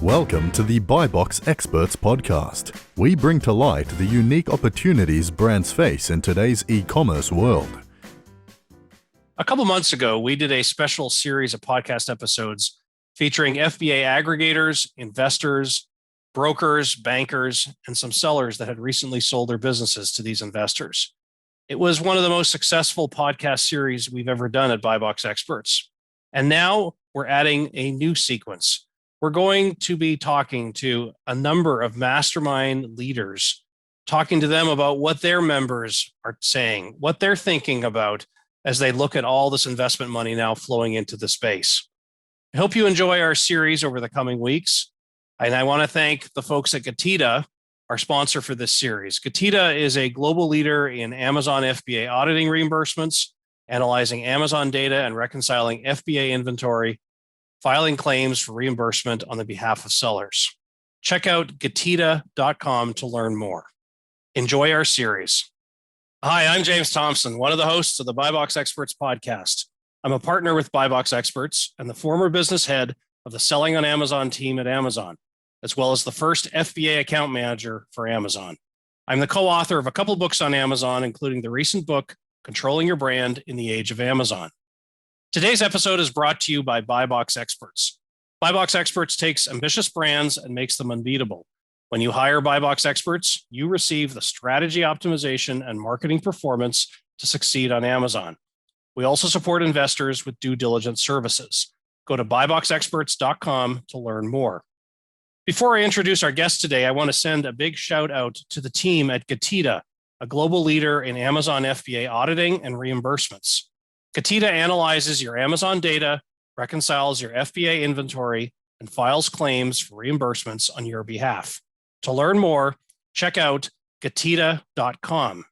Welcome to the BuyBox Experts podcast. We bring to light the unique opportunities brands face in today's e-commerce world. A couple months ago, we did a special series of podcast episodes featuring FBA aggregators, investors, brokers, bankers, and some sellers that had recently sold their businesses to these investors. It was one of the most successful podcast series we've ever done at BuyBox Experts. And now we're adding a new sequence. We're going to be talking to a number of mastermind leaders, talking to them about what their members are saying, what they're thinking about as they look at all this investment money now flowing into the space. I hope you enjoy our series over the coming weeks. And I want to thank the folks at Getita, our sponsor for this series. Getita is a global leader in Amazon FBA auditing reimbursements, analyzing Amazon data and reconciling FBA inventory, filing claims for reimbursement on the behalf of sellers. Check out getita.com to learn more. Enjoy our series. Hi, I'm James Thompson, one of the hosts of the BuyBox Experts podcast. I'm a partner with BuyBox Experts and the former business head of the Selling on Amazon team at Amazon, as well as the first FBA account manager for Amazon. I'm the co-author of a couple books on Amazon, including the recent book, Controlling Your Brand in the Age of Amazon. Today's episode is brought to you by BuyBox Experts. BuyBox Experts takes ambitious brands and makes them unbeatable. When you hire BuyBox Experts, you receive the strategy optimization and marketing performance to succeed on Amazon. We also support investors with due diligence services. Go to buyboxexperts.com to learn more. Before I introduce our guest today, I want to send a big shout out to the team at Getita, a global leader in Amazon FBA auditing and reimbursements. Getita analyzes your Amazon data, reconciles your FBA inventory, and files claims for reimbursements on your behalf. To learn more, check out getita.com.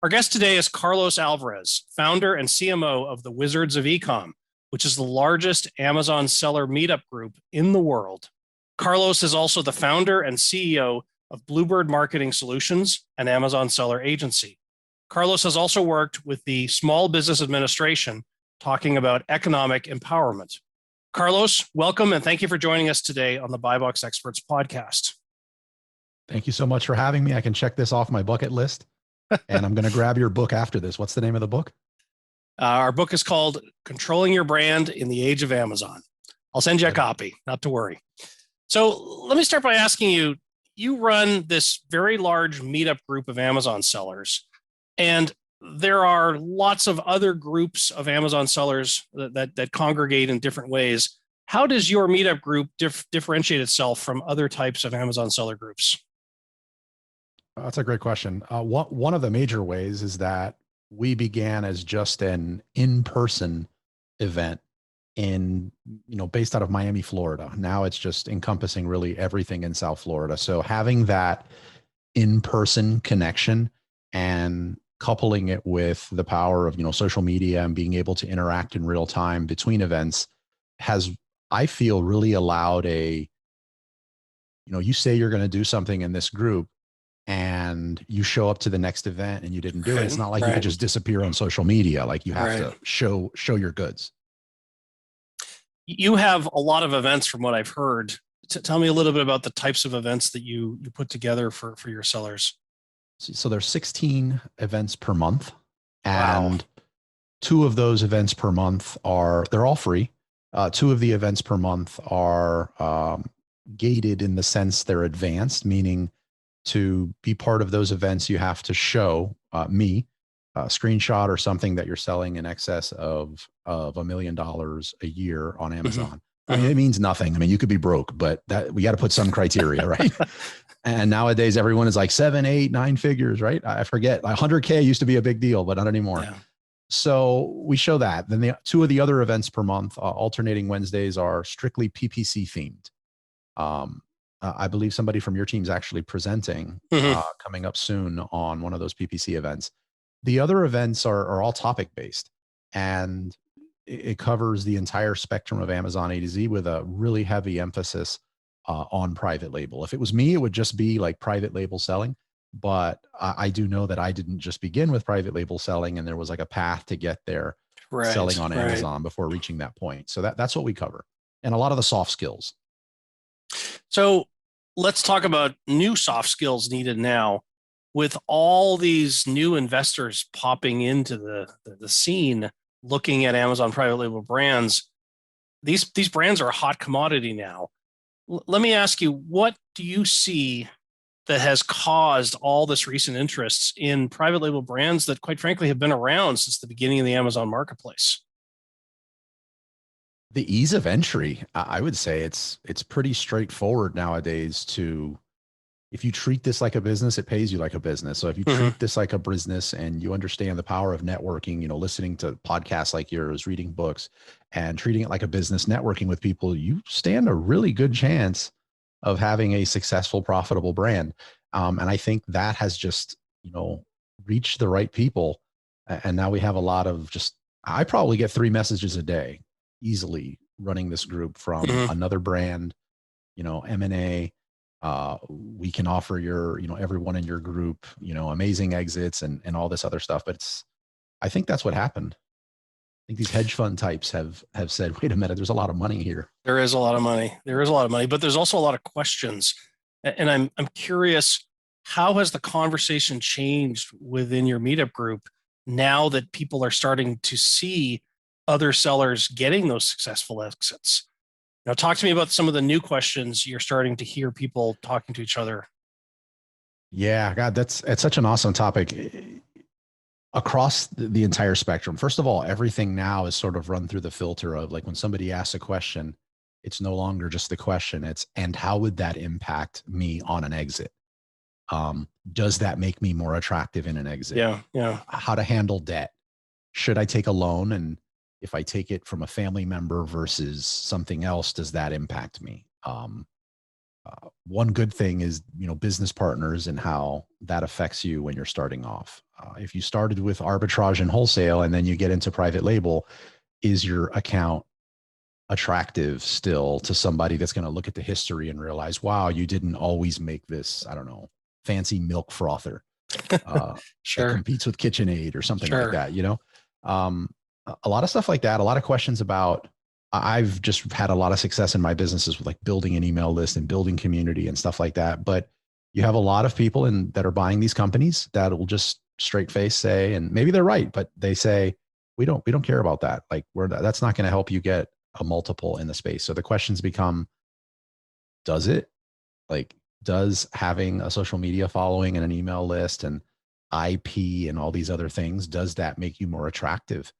Our guest today is Carlos Alvarez, founder and CMO of the Wizards of Ecom, which is the largest Amazon seller meetup group in the world. Carlos is also the founder and CEO of Bluebird Marketing Solutions, an Amazon seller agency. Carlos has also worked with the Small Business Administration, talking about economic empowerment. Carlos, welcome and thank you for joining us today on the BuyBox Experts podcast. Thank you so much for having me. I can check this off my bucket list, and I'm going to grab your book after this. What's the name of the book? Our book is called Controlling Your Brand in the Age of Amazon. I'll send you a copy, not to worry. So let me start by asking you, you run this very large meetup group of Amazon sellers, and there are lots of other groups of Amazon sellers that congregate in different ways. How does your meetup group differentiate itself from other types of Amazon seller groups? That's a great question. One of the major ways is that we began as just an in-person event based out of Miami, Florida. Now it's just encompassing really everything in South Florida. So having that in-person connection and coupling it with the power of, social media and being able to interact in real time between events has, I feel, really allowed you say you're going to do something in this group and you show up to the next event and you didn't do it. It's not like you could just disappear on social media. Like you have to show your goods. You have a lot of events from what I've heard. Tell me a little bit about the types of events that you put together for your sellers. So there's 16 events per month, and 2 of those events per month they're all free. 2 of the events per month are gated in the sense they're advanced, meaning to be part of those events, you have to show me a screenshot or something that you're selling in excess of $1 million a year on Amazon. Mm-hmm. I mean, it means nothing. I mean, you could be broke, but we got to put some criteria, right? And nowadays everyone is like 7, 8, 9 figures, right? I forget. 100K used to be a big deal, but not anymore. Yeah. So we show that. Then the 2 of the other events per month, alternating Wednesdays, are strictly PPC themed. I believe somebody from your team is actually presenting coming up soon on one of those PPC events. The other events are all topic based, and it covers the entire spectrum of Amazon A to Z with a really heavy emphasis on private label. If it was me, it would just be like private label selling. But I do know that I didn't just begin with private label selling, and there was like a path to get there selling on Amazon before reaching that point. So that's what we cover. And a lot of the soft skills. So let's talk about new soft skills needed now. With all these new investors popping into the scene, looking at Amazon private label brands, these brands are a hot commodity now. Let me ask you, what do you see that has caused all this recent interest in private label brands that, quite frankly, have been around since the beginning of the Amazon marketplace? The ease of entry, I would say it's pretty straightforward nowadays to, if you treat this like a business, it pays you like a business. So if you Mm-hmm. treat this like a business and you understand the power of networking, listening to podcasts like yours, reading books, and treating it like a business, networking with people, you stand a really good chance of having a successful, profitable brand. And I think that has just, reached the right people. And now we have a lot of just, I probably get 3 messages a day easily running this group from Mm-hmm. another brand, M&A. We can offer everyone in your group, amazing exits and all this other stuff. But I think that's what happened. I think these hedge fund types have said, wait a minute, there's a lot of money here. There is a lot of money. There is a lot of money, but there's also a lot of questions. And I'm curious, how has the conversation changed within your meetup group now that people are starting to see other sellers getting those successful exits? Now, talk to me about some of the new questions you're starting to hear people talking to each other. Yeah, God, it's such an awesome topic across the entire spectrum. First of all, everything now is sort of run through the filter of, like, when somebody asks a question, it's no longer just the question. It's, and how would that impact me on an exit? Does that make me more attractive in an exit? Yeah, yeah. How to handle debt. Should I take a loan? And if I take it from a family member versus something else, does that impact me? One good thing is, business partners and how that affects you when you're starting off. If you started with arbitrage and wholesale and then you get into private label, is your account attractive still to somebody that's going to look at the history and realize, wow, you didn't always make this, I don't know, fancy milk frother that Sure, competes with KitchenAid or something like sure. that, a lot of stuff like that, a lot of questions about, I've just had a lot of success in my businesses with, like, building an email list and building community and stuff like that. But you have a lot of people that are buying these companies that will just straight face say, and maybe they're right, but they say, we don't care about that. Like, that's not going to help you get a multiple in the space. So the questions become, does it? Like, does having a social media following and an email list and IP and all these other things, does that make you more attractive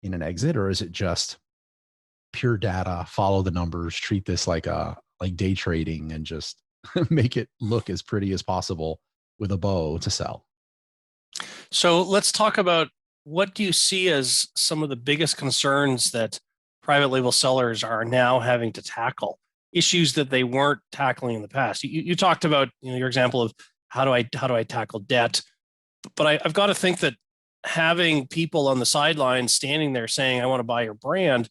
in an exit? Or is it just pure data, follow the numbers, treat this like day trading, and just make it look as pretty as possible with a bow to sell? So let's talk about, what do you see as some of the biggest concerns that private label sellers are now having to tackle, issues that they weren't tackling in the past? You talked about, your example of how do I tackle debt, but I've got to think that having people on the sidelines standing there saying, I want to buy your brand,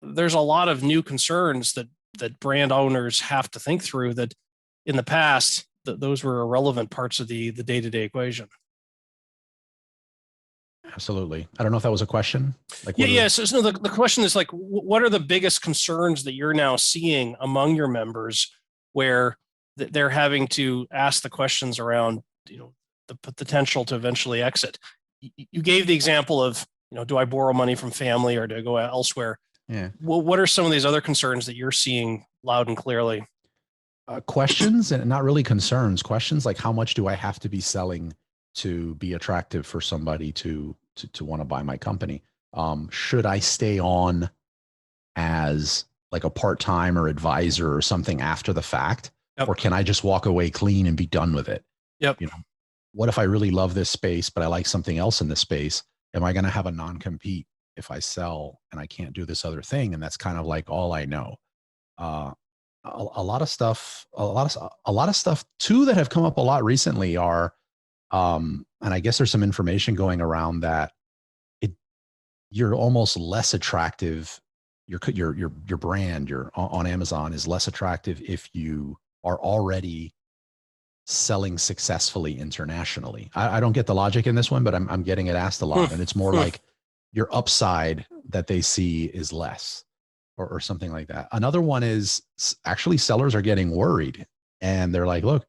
there's a lot of new concerns that brand owners have to think through, that in the past those were irrelevant parts of the day-to-day equation. Absolutely. I don't know if that was a question. Like, Yeah, what yeah. So the question is, like, what are the biggest concerns that you're now seeing among your members, where they're having to ask the questions around, the potential to eventually exit? You gave the example of, do I borrow money from family or do I go elsewhere? yeah. Well, what are some of these other concerns that you're seeing loud and clearly? Questions, and not really concerns. Questions like, how much do I have to be selling to be attractive for somebody to want to buy my company? Should I stay on as, like, a part-time or advisor or something after the fact? Yep. Or can I just walk away clean and be done with it? Yep. What if I really love this space, but I like something else in this space? Am I going to have a non-compete if I sell and I can't do this other thing? And that's kind of like all I know. A lot of stuff, a lot of stuff too that have come up a lot recently are, and I guess there's some information going around that you're almost less attractive. Your brand, on Amazon, is less attractive if you are already selling successfully internationally. I don't get the logic in this one, but I'm getting it asked a lot, and it's more like your upside that they see is less. or something like that. Another one is actually sellers are getting worried, and they're like, look,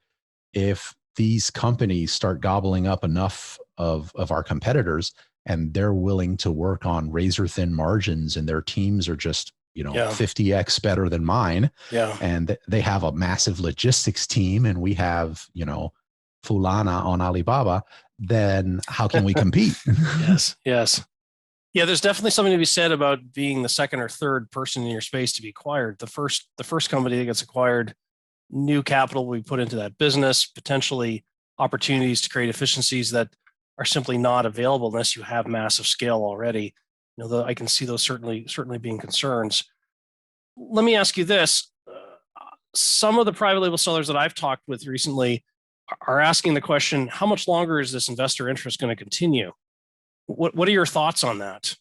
if these companies start gobbling up enough of our competitors and they're willing to work on razor thin margins and their teams are just, 50x better than mine. Yeah. And they have a massive logistics team and we have, Fulana on Alibaba, then how can we compete? Yes. Yes. Yeah, there's definitely something to be said about being the second or third person in your space to be acquired. The first company that gets acquired, new capital will be put into that business, potentially opportunities to create efficiencies that are simply not available unless you have massive scale already. I can see those certainly being concerns. Let me ask you this. Some of the private label sellers that I've talked with recently are asking the question, how much longer is this investor interest going to continue? What are your thoughts on that?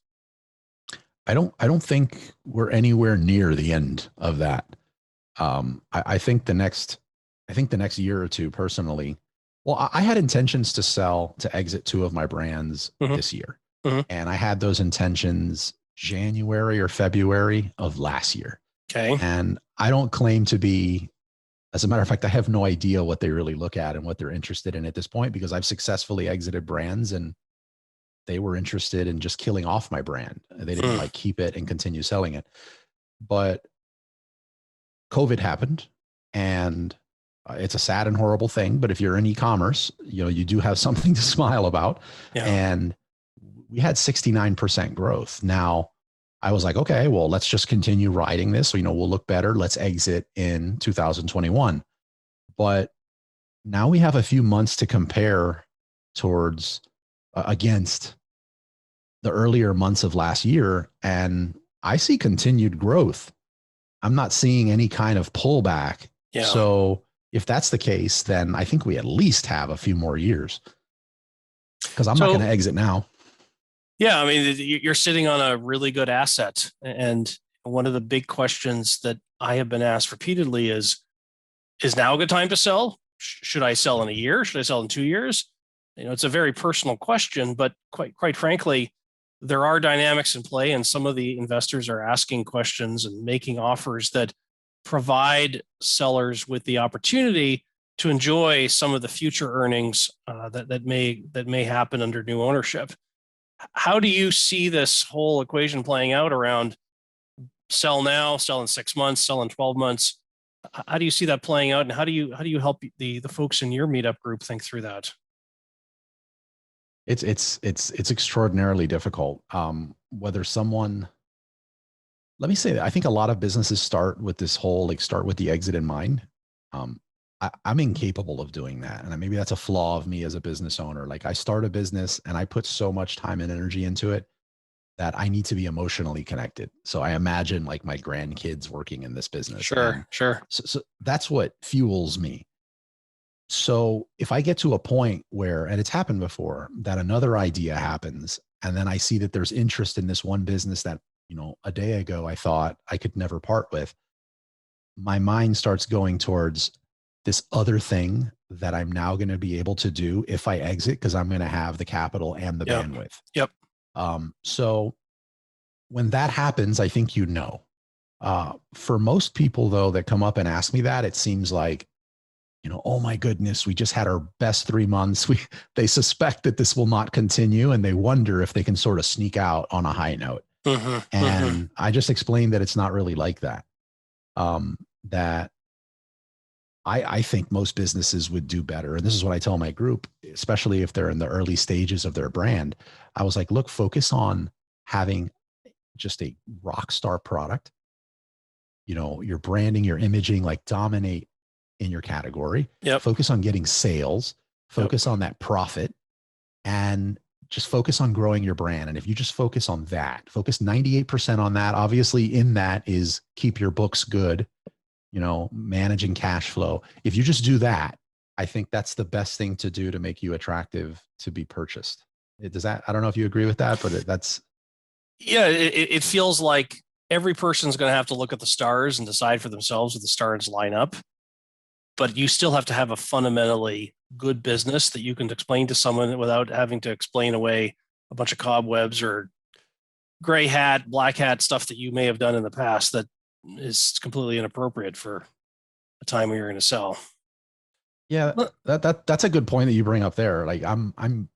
I don't think we're anywhere near the end of that. I think the next year or two, personally, well, I had intentions to exit two of my brands this year. And I had those intentions January or February of last year. Okay. And I don't claim to be, as a matter of fact, I have no idea what they really look at and what they're interested in at this point, because I've successfully exited brands and they were interested in just killing off my brand. They didn't like keep it and continue selling it. But COVID happened, and it's a sad and horrible thing. But if you're in e-commerce, you do have something to smile about. Yeah. And we had 69% growth. Now I was like, okay, well, let's just continue riding this. So, we'll look better. Let's exit in 2021. But now we have a few months to compare towards against the earlier months of last year. And I see continued growth. I'm not seeing any kind of pullback. Yeah. So if that's the case, then I think we at least have a few more years, because I'm not going to exit now. Yeah. I mean, you're sitting on a really good asset. And one of the big questions that I have been asked repeatedly is now a good time to sell? Should I sell in a year? Should I sell in 2 years? It's a very personal question, but quite frankly, there are dynamics in play, and some of the investors are asking questions and making offers that provide sellers with the opportunity to enjoy some of the future earnings that may happen under new ownership. How do you see this whole equation playing out around sell now, sell in 6 months, sell in 12 months? How do you see that playing out, and how do you help the folks in your meetup group think through that? It's extraordinarily difficult. Whether someone, let me say that I think a lot of businesses start with this whole, start with the exit in mind. I'm incapable of doing that. And maybe that's a flaw of me as a business owner. Like, I start a business and I put so much time and energy into it that I need to be emotionally connected. So I imagine like my grandkids working in this business. Sure. So that's what fuels me. So if I get to a point where, and it's happened before, that another idea happens, and then I see that there's interest in this one business that, a day ago I thought I could never part with, my mind starts going towards this other thing that I'm now going to be able to do if I exit, because I'm going to have the capital and the bandwidth. Yep. So when that happens, I think, for most people though, that come up and ask me that, it seems like, oh my goodness, we just had our best 3 months. They suspect that this will not continue, and they wonder if they can sort of sneak out on a high note. And I just explained that it's not really like that. That I think most businesses would do better. And this is what I tell my group, especially if they're in the early stages of their brand. I was like, look, focus on having just a rock star product. Your branding, your imaging, like, dominate in your category. Yep. Focus on getting sales, focus on that profit, and just focus on growing your brand. And if you just focus on that, focus 98% on that, obviously in that is keep your books good, managing cash flow. If you just do that, I think that's the best thing to do to make you attractive to be purchased. I don't know if you agree with that, but it feels like every person's going to have to look at the stars and decide for themselves if the stars line up. But you still have to have a fundamentally good business that you can explain to someone without having to explain away a bunch of cobwebs or gray hat, black hat stuff that you may have done in the past that is completely inappropriate for the time when you're going to sell. Yeah, that's a good point that you bring up there. Like I'm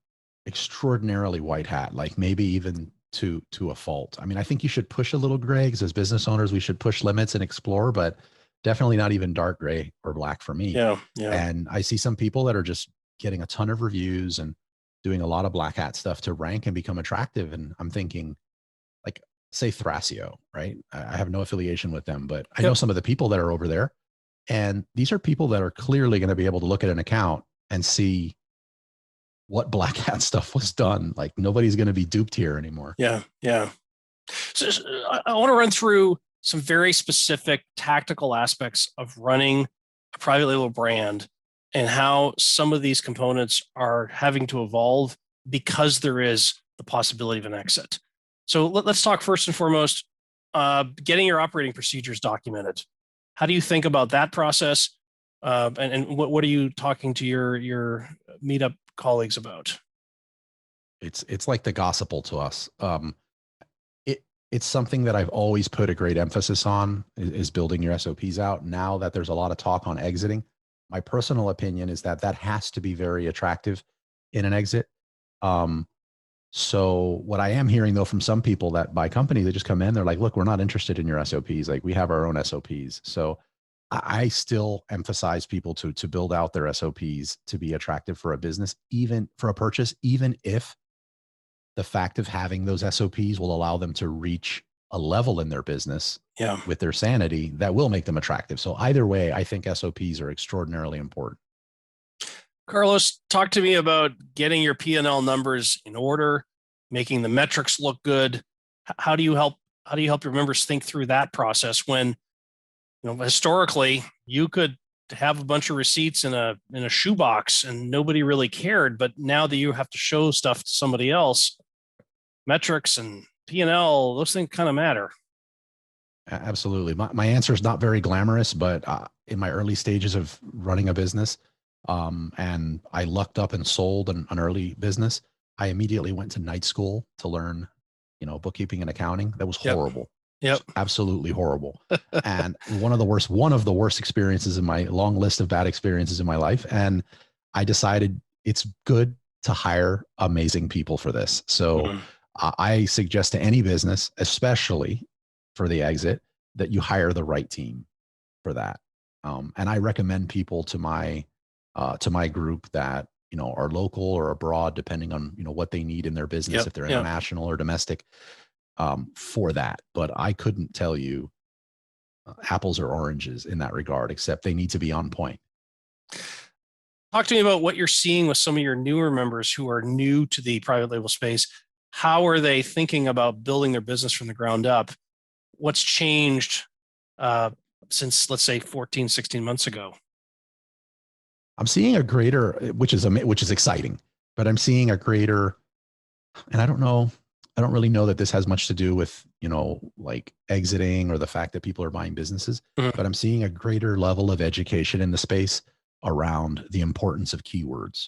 extraordinarily white hat, like maybe even to a fault. I mean, I think you should push a little gray, because as business owners, we should push limits and explore, but definitely not even dark gray or black for me. Yeah. Yeah. And I see some people that are just getting a ton of reviews and doing a lot of black hat stuff to rank and become attractive. And I'm thinking, like, say Thrasio, right? I have no affiliation with them, but I know some of the people that are over there. And these are people that are clearly going to be able to look at an account and see what black hat stuff was done. Like, nobody's going to be duped here anymore. Yeah. Yeah. So I want to run through some very specific tactical aspects of running a private label brand and how some of these components are having to evolve because there is the possibility of an exit. So let's talk first and foremost, getting your operating procedures documented. How do you think about that process? And what are you talking to your meetup colleagues about? It's like the gospel to us. It's something that I've always put a great emphasis on, is building your SOPs out. Now that there's a lot of talk on exiting, my personal opinion is that has to be very attractive in an exit. So what I am hearing, though, from some people that buy company, they just come in, they're like, look, we're not interested in your SOPs. Like, we have our own SOPs. So I still emphasize people to build out their SOPs to be attractive for a business, even for a purchase, even if the fact of having those SOPs will allow them to reach a level in their business with their sanity that will make them attractive. So either way, I think SOPs are extraordinarily important. Carlos, talk to me about getting your P&L numbers in order, making the metrics look good. How do you help your members think through that process when, historically you could have a bunch of receipts in a shoebox and nobody really cared, but now that you have to show stuff to somebody else, metrics and P&L, those things kind of matter. Absolutely. My answer is not very glamorous, but in my early stages of running a business, and I lucked up and sold an early business, I immediately went to night school to learn, bookkeeping and accounting. That was horrible. Yep. Absolutely horrible. And one of the worst experiences in my long list of bad experiences in my life. And I decided it's good to hire amazing people for this. So I suggest to any business, especially for the exit, that you hire the right team for that. And I recommend people to my group that, are local or abroad, depending on, what they need in their business, if they're international or domestic, for that. But I couldn't tell you apples or oranges in that regard, except they need to be on point. Talk to me about what you're seeing with some of your newer members who are new to the private label space. How are they thinking about building their business from the ground up? What's changed since, let's say, 14, 16 months ago? I'm seeing a greater, which is exciting, but I'm seeing a greater, and I don't really know that this has much to do with, like exiting or the fact that people are buying businesses, but I'm seeing a greater level of education in the space around the importance of keywords.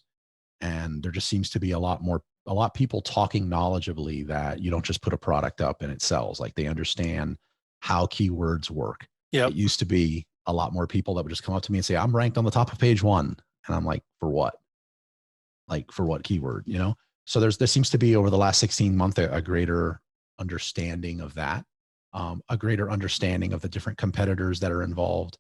And there just seems to be a lot people talking knowledgeably that you don't just put a product up and it sells. Like, they understand how keywords work. It used to be a lot more people that would just come up to me and say, I'm ranked on the top of page 1. And I'm like, for what? Like, for what keyword, So there seems to be, over the last 16 months, a greater understanding of that, a greater understanding of the different competitors that are involved.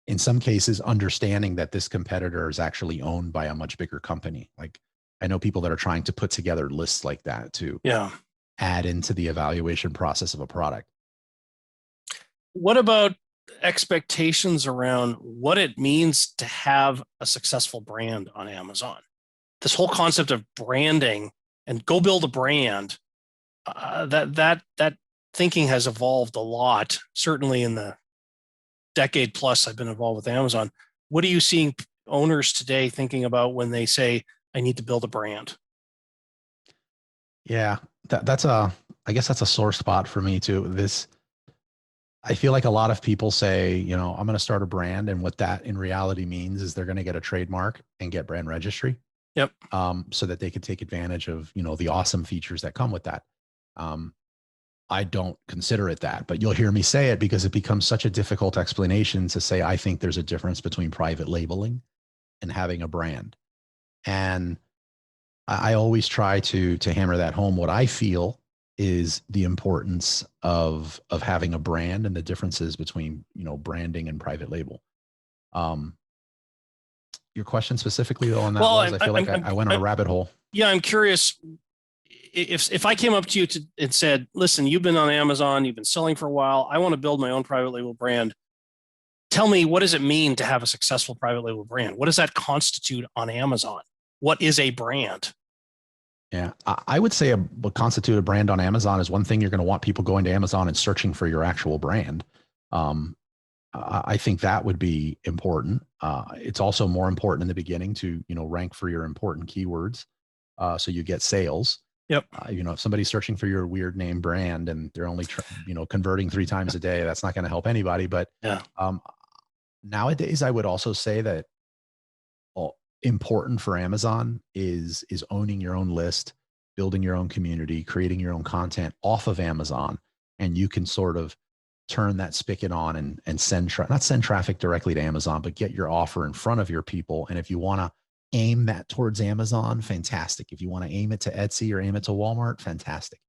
In some cases, understanding that this competitor is actually owned by a much bigger company. Like, I know people that are trying to put together lists like that to add into the evaluation process of a product. What about expectations around what it means to have a successful brand on Amazon? This whole concept of branding and go build a brand, that thinking has evolved a lot, certainly in the decade plus I've been involved with Amazon. What are you seeing owners today thinking about when they say, I need to build a brand? Yeah, I guess that's a sore spot for me too. I feel like a lot of people say, I'm going to start a brand. And what that in reality means is they're going to get a trademark and get brand registry. So that they could take advantage of, the awesome features that come with that. I don't consider it that, but you'll hear me say it because it becomes such a difficult explanation to say, I think there's a difference between private labeling and having a brand. And I always try to hammer that home. What I feel is the importance of having a brand and the differences between, branding and private label. Your question specifically though on that I feel like I went on a rabbit hole. Yeah, I'm curious if I came up to you and said, listen, you've been on Amazon, you've been selling for a while, I want to build my own private label brand. Tell me, what does it mean to have a successful private label brand? What does that constitute on Amazon? What is a brand? Yeah, I would say what constitutes a brand on Amazon is one thing you're going to want people going to Amazon and searching for your actual brand. I think that would be important. It's also more important in the beginning to, rank for your important keywords so you get sales. Yep. If somebody's searching for your weird name brand and they're only, converting 3 times a day, that's not going to help anybody. But yeah. Nowadays, I would also say that important for Amazon is owning your own list, building your own community, creating your own content off of Amazon. And you can sort of turn that spigot on and not send traffic directly to Amazon, but get your offer in front of your people. And if you want to aim that towards Amazon, fantastic. If you want to aim it to Etsy or aim it to Walmart, fantastic.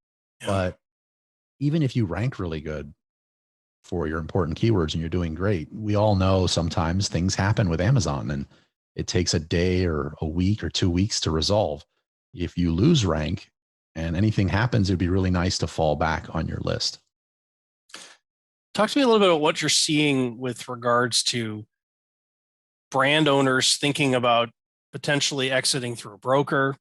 Yeah. But even if you rank really good for your important keywords and you're doing great, we all know sometimes things happen with Amazon and it takes a day or a week or 2 weeks to resolve. If you lose rank and anything happens, it'd be really nice to fall back on your list. Talk to me a little bit about what you're seeing with regards to brand owners thinking about potentially exiting through a broker,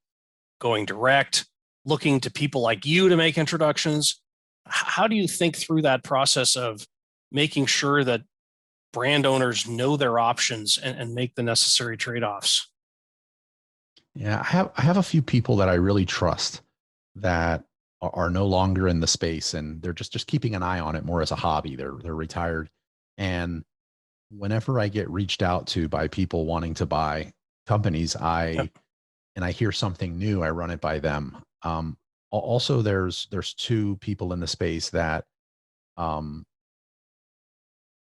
going direct, looking to people like you to make introductions. How do you think through that process of making sure that brand owners know their options and make the necessary trade-offs? Yeah, I have a few people that I really trust that are no longer in the space and they're just keeping an eye on it more as a hobby. They're retired. And whenever I get reached out to by people wanting to buy companies, and I hear something new, I run it by them. Also there's 2 people in the space that, I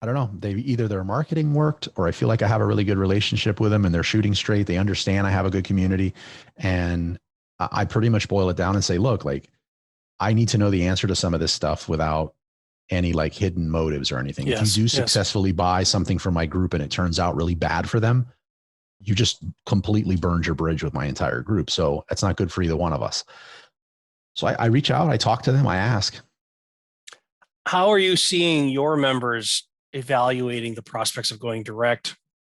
don't know, their marketing worked, or I feel like I have a really good relationship with them and they're shooting straight. They understand I have a good community. And I pretty much boil it down and say, look, like, I need to know the answer to some of this stuff without any like hidden motives or anything. Yes, if you do successfully buy something from my group and it turns out really bad for them, you just completely burned your bridge with my entire group. So that's not good for either one of us. So I reach out, I talk to them, I ask. How are you seeing your members evaluating the prospects of going direct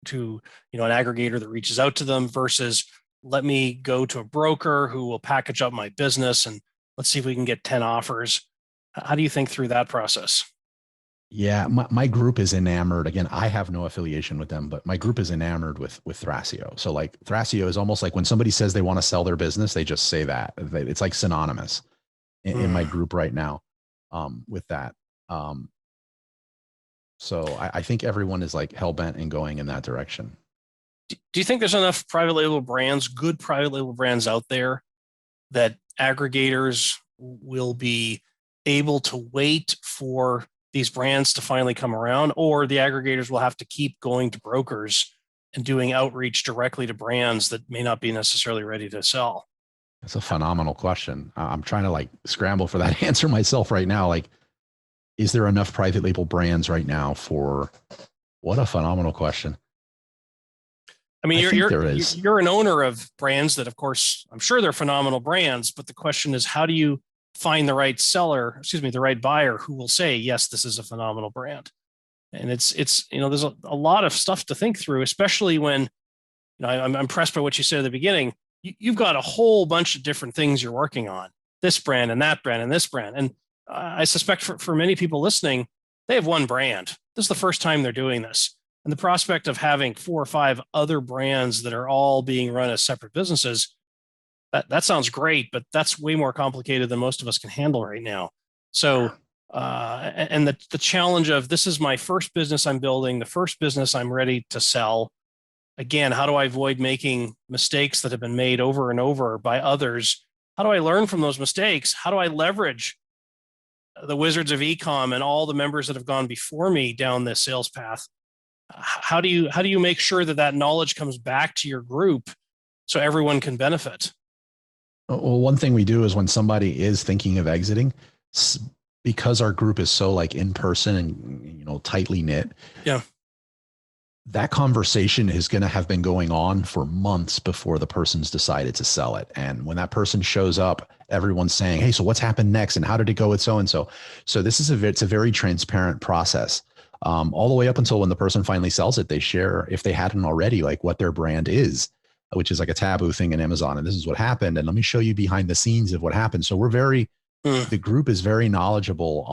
to, an aggregator that reaches out to them versus let me go to a broker who will package up my business and let's see if we can get 10 offers. How do you think through that process? Yeah, my group is enamored. Again, I have no affiliation with them, but my group is enamored with Thrasio. So like Thrasio is almost like when somebody says they want to sell their business, they just say that. It's like synonymous in my group right now with that. So I think everyone is like hell-bent in going in that direction. Do you think there's enough private label brands, good private label brands out there that aggregators will be able to wait for these brands to finally come around, or the aggregators will have to keep going to brokers and doing outreach directly to brands that may not be necessarily ready to sell? That's a phenomenal question. I'm trying to like scramble for that answer myself right now. Like, is there enough private label brands right now for what a phenomenal question? I mean, you're an owner of brands that, of course, I'm sure they're phenomenal brands, but the question is, how do you find the right the right buyer who will say, yes, this is a phenomenal brand? And it's there's a lot of stuff to think through, especially when, I'm impressed by what you said at the beginning. You've got a whole bunch of different things you're working on, this brand and that brand and this brand. And I suspect for many people listening, they have one brand. This is the first time they're doing this. And the prospect of having 4 or 5 other brands that are all being run as separate businesses, that sounds great, but that's way more complicated than most of us can handle right now. So, and the challenge of this is my first business I'm building, the first business I'm ready to sell. Again, how do I avoid making mistakes that have been made over and over by others How do I learn from those mistakes? How do I leverage the wizards of ecom and all the members that have gone before me down this sales path? How do you make sure that knowledge comes back to your group so everyone can benefit? Well, one thing we do is when somebody is thinking of exiting, because our group is so like in person and tightly knit. Yeah. That conversation is going to have been going on for months before the person's decided to sell it. And when that person shows up, everyone's saying, "Hey, so what's happened next? And how did it go with so-and-so?" So this is it's a very transparent process. All the way up until when the person finally sells it, they share, if they hadn't already, like what their brand is, which is like a taboo thing in Amazon. And this is what happened. And let me show you behind the scenes of what happened. So the group is very knowledgeable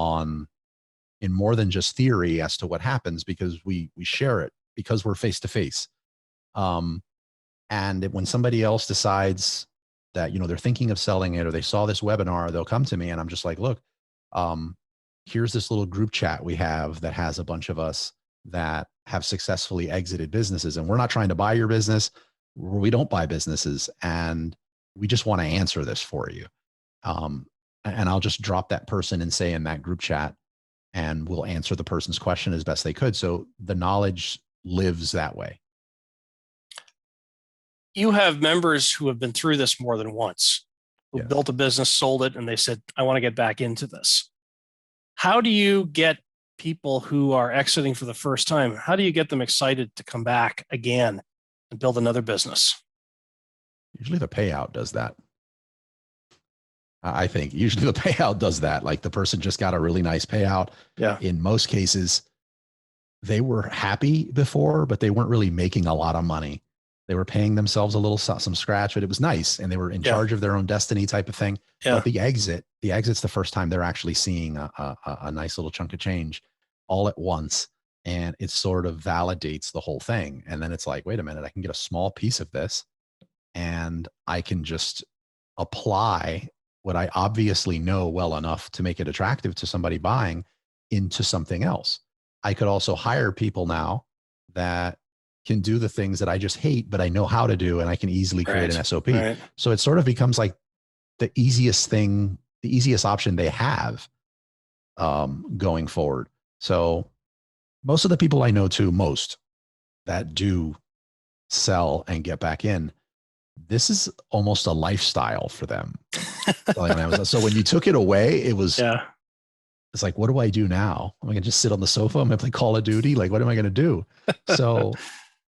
in more than just theory as to what happens, because we share it because we're face to face. And when somebody else decides that, they're thinking of selling it, or they saw this webinar, they'll come to me and I'm just like, "Look, here's this little group chat we have that has a bunch of us that have successfully exited businesses. And we're not trying to buy your business. We don't buy businesses. And we just want to answer this for you." And I'll just drop that person and say in that group chat, and we'll answer the person's question as best they could. So the knowledge lives that way. You have members who have been through this more than once, who Yes. built a business, sold it, and they said, "I want to get back into this." How do you get people who are exiting for the first time, how do you get them excited to come back again and build another business? Usually the payout does that. I think usually the payout does that. Like the person just got a really nice payout. Yeah. In most cases, they were happy before, but they weren't really making a lot of money. They were paying themselves a little some scratch, but it was nice. And they were in charge of their own destiny type of thing. Yeah. But the exit's the first time they're actually seeing a nice little chunk of change all at once. And it sort of validates the whole thing. And then it's like, wait a minute, I can get a small piece of this and I can just apply what I obviously know well enough to make it attractive to somebody buying into something else. I could also hire people now that can do the things that I just hate, but I know how to do, and I can easily create an SOP. Right. So it sort of becomes like the easiest thing, the easiest option they have going forward. So most of the people I know most that do sell and get back in, this is almost a lifestyle for them. So when you took it away, it was, it's like, what do I do now? Am I going to just sit on the sofa? I'm going to play Call of Duty? Like, what am I going to do? So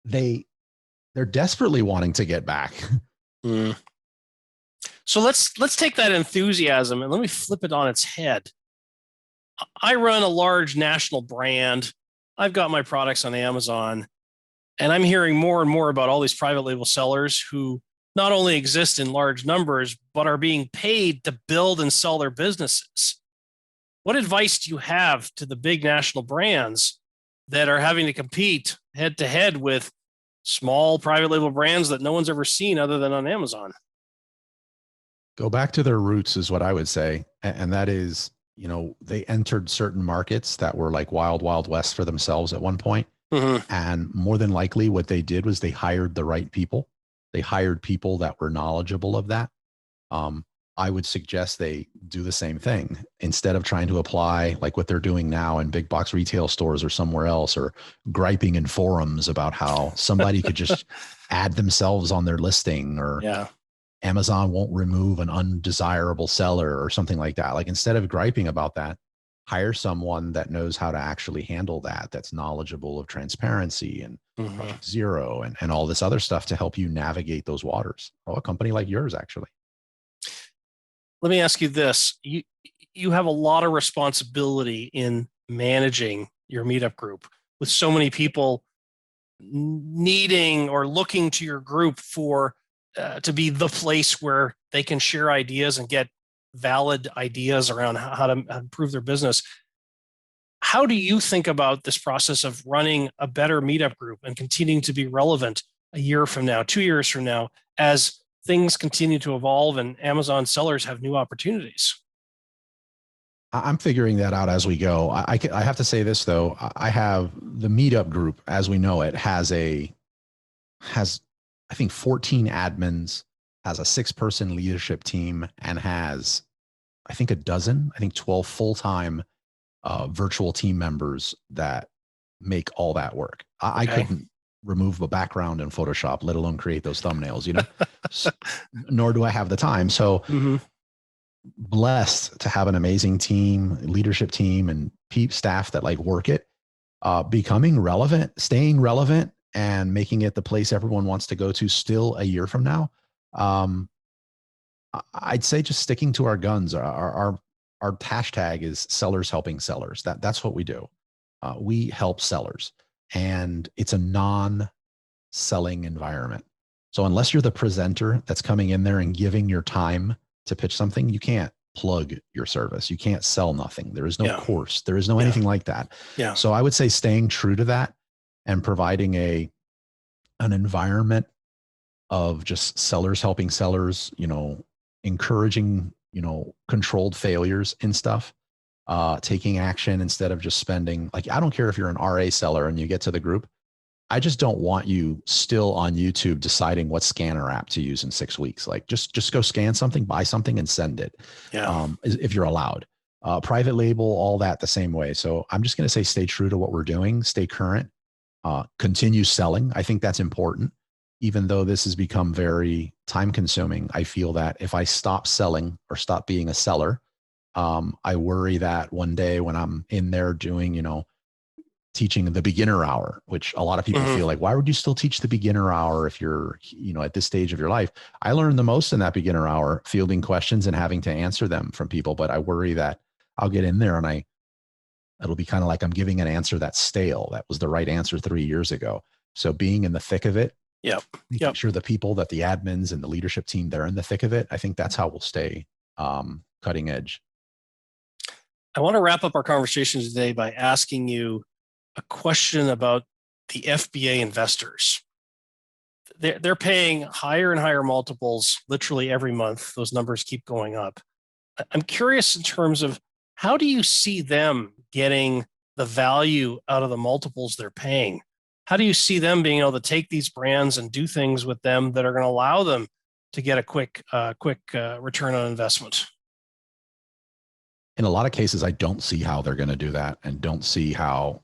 they're desperately wanting to get back. Mm. So let's take that enthusiasm and let me flip it on its head. I run a large national brand. I've got my products on Amazon, and I'm hearing more and more about all these private label sellers who not only exist in large numbers, but are being paid to build and sell their businesses. What advice do you have to the big national brands that are having to compete head to head with small private label brands that no one's ever seen other than on Amazon? Go back to their roots is what I would say. And that is, they entered certain markets that were like wild, wild west for themselves at one point. Mm-hmm. And more than likely what they did was they hired the right people. They hired people that were knowledgeable of that. I would suggest they do the same thing instead of trying to apply like what they're doing now in big box retail stores or somewhere else, or griping in forums about how somebody could just add themselves on their listing, or Amazon won't remove an undesirable seller or something like that. Like, instead of griping about that, hire someone that knows how to actually handle that, that's knowledgeable of transparency and zero and all this other stuff to help you navigate those waters. Oh, a company like yours, actually. Let me ask you this. You have a lot of responsibility in managing your meetup group, with so many people needing or looking to your group for to be the place where they can share ideas and get valid ideas around how to improve their business. How do you think about this process of running a better meetup group and continuing to be relevant a year from now, 2 years from now, as things continue to evolve and Amazon sellers have new opportunities? I'm figuring that out as we go. I have to say this though. I have the meetup group as we know it has I think 14 admins has a 6-person leadership team and has, I think 12 full-time virtual team members that make all that work. I couldn't remove a background in Photoshop, let alone create those thumbnails, nor do I have the time. So blessed to have an amazing team, leadership team, and staff that like work it, becoming relevant, staying relevant, and making it the place everyone wants to go to still a year from now. I'd say just sticking to our guns. Our hashtag is sellers helping sellers. That's what we do. We help sellers, and it's a non-selling environment. So unless you're the presenter that's coming in there and giving your time to pitch something, you can't plug your service. You can't sell nothing. There is no course. There is no anything like that. Yeah. So I would say staying true to that and providing an environment of just sellers helping sellers, encouraging, controlled failures and stuff, taking action instead of just spending. Like, I don't care if you're an RA seller and you get to the group. I just don't want you still on YouTube deciding what scanner app to use in 6 weeks. Like, just go scan something, buy something, and send it. Yeah. If you're allowed. Private label, all that the same way. So I'm just going to say, stay true to what we're doing, stay current, continue selling. I think that's important. Even though this has become very time consuming, I feel that if I stop selling or stop being a seller, I worry that one day when I'm in there doing, teaching the beginner hour, which a lot of people feel like, why would you still teach the beginner hour if you're, at this stage of your life? I learned the most in that beginner hour, fielding questions and having to answer them from people. But I worry that I'll get in there and it'll be kind of like I'm giving an answer that's stale. That was the right answer 3 years ago. So being in the thick of it, making sure the people, that the admins and the leadership team, they're in the thick of it. I think that's how we'll stay cutting edge. I want to wrap up our conversation today by asking you a question about the FBA investors. They're paying higher and higher multiples literally every month. Those numbers keep going up. I'm curious in terms of, how do you see them getting the value out of the multiples they're paying? How do you see them being able to take these brands and do things with them that are going to allow them to get a quick return on investment? In a lot of cases, I don't see how they're going to do that, and don't see how,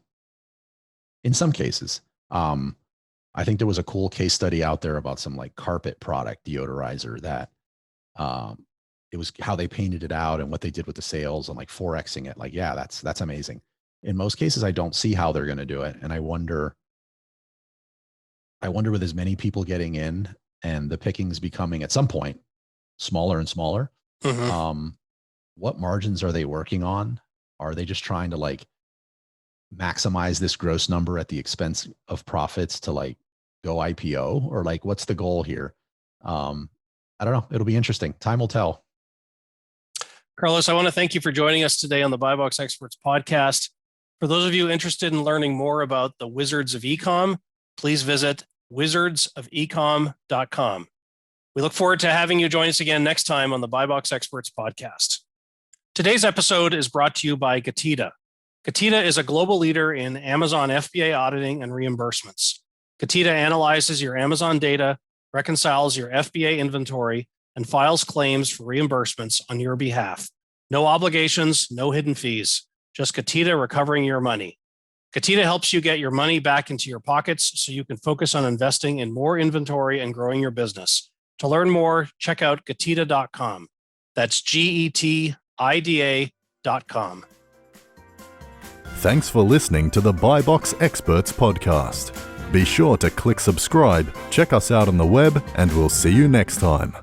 in some cases, I think there was a cool case study out there about some like carpet product deodorizer that it was how they painted it out and what they did with the sales and like 4Xing it. Like, yeah, that's amazing. In most cases, I don't see how they're going to do it. And I wonder with as many people getting in and the pickings becoming at some point smaller and smaller, what margins are they working on? Are they just trying to like maximize this gross number at the expense of profits to like go IPO, or like, what's the goal here? I don't know. It'll be interesting. Time will tell. Carlos, I want to thank you for joining us today on the Buy Box Experts podcast. For those of you interested in learning more about the Wizards of Ecom, please visit wizardsofecom.com. We look forward to having you join us again next time on the Buy Box Experts podcast. Today's episode is brought to you by Getida. Getida is a global leader in Amazon FBA auditing and reimbursements. Getida analyzes your Amazon data, reconciles your FBA inventory, and files claims for reimbursements on your behalf. No obligations, no hidden fees, just Getida recovering your money. Getida helps you get your money back into your pockets so you can focus on investing in more inventory and growing your business. To learn more, check out Getida.com. That's GETIDA.com. Thanks for listening to the Buy Box Experts podcast. Be sure to click subscribe, check us out on the web, and we'll see you next time.